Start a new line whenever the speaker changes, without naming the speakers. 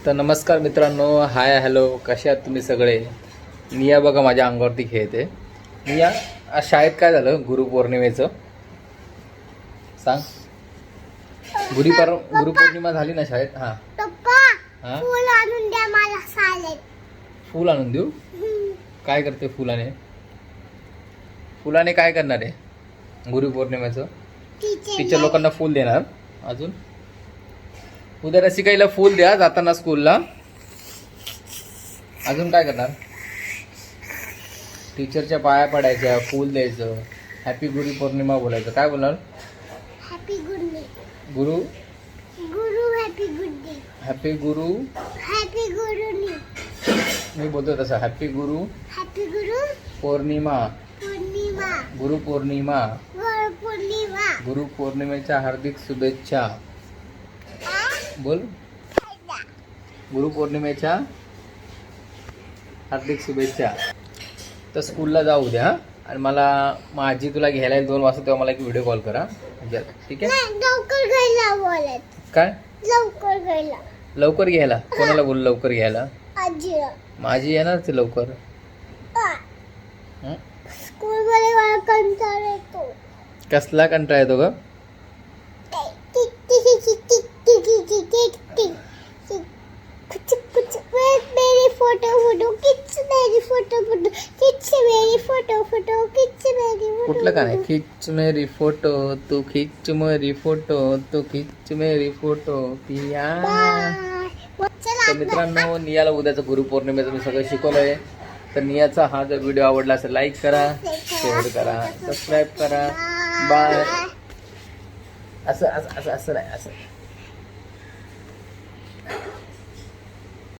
तर नमस्कार मित्रांनो, हाय हॅलो, कसे आहात तुम्ही सगळे. निया बघा माझ्या अंगावरती खेळते. निया, आज शाळेत काय झालं गुरुपौर्णिमेचं सांग. गुरुपौर्णिमा झाली ना शाळेत. हां हां,
फूल आणून द्या मला शाळेत.
फूल आणून देऊ. काय करते फुलाने? फुलाने काय करणार आहे गुरुपौर्णिमेचं? टीचर लोकांना फूल देणार. अजून उद्या रसिकाईला फूल द्या जाताना स्कूलला. अजून काय करणार? टीचरच्या पाया पडायच्या, फूल द्यायचं, हॅपी गुरुपौर्णिमा बोलायचं. काय बोलणार?
Happy good day.
गुरु
गुरु हॅपी गुड डे.
हॅपी गुरु.
हॅपी गुरु
मी बोलतो तसं. हॅपी गुरु
हॅपी गुरु
पौर्णिमा.
पौर्णिमा.
गुरुपौर्णिमा.
पौर्णिमा.
गुरुपौर्णिमेच्या हार्दिक शुभेच्छा बोल. गुरुपौर्णिमेच्या हार्दिक शुभेच्छा. तर स्कूलला जाऊ द्या आणि मला माझी तुला घ्यायला येईल 2 वाजता, तेव्हा मला एक व्हिडिओ कॉल करा. ठीक आहे?
लवकर घ्यायला बोलत.
काय
लवकर घ्यायला.
लवकर घ्यायला? कोणाला बोल लवकर घ्यायला?
आजी.
माझी येणार ते लवकर.
स्कूल मध्ये मला कंटाळा येतो.
कसला कंटाळा येतो ग?
मेरी फोटो फोटो खिच, मेरी फोटो फोटो खिच, मेरी फोटो फोटो खिच, मेरी फोटो.
कुठलं का नाही? खिच मेरी फोटो तू, खिच मेरी फोटो तू, खिच मेरी फोटो पिया. तर मित्रांनो, नियाला उद्याचं गुरुपौर्णिमेचं मी सगळं शिकवलंय. तर नियाचा हा जर व्हिडिओ आवडला असेल लाईक करा, शेअर करा, सबस्क्राईब करा. बाय. असं असं असं असं नाही, असं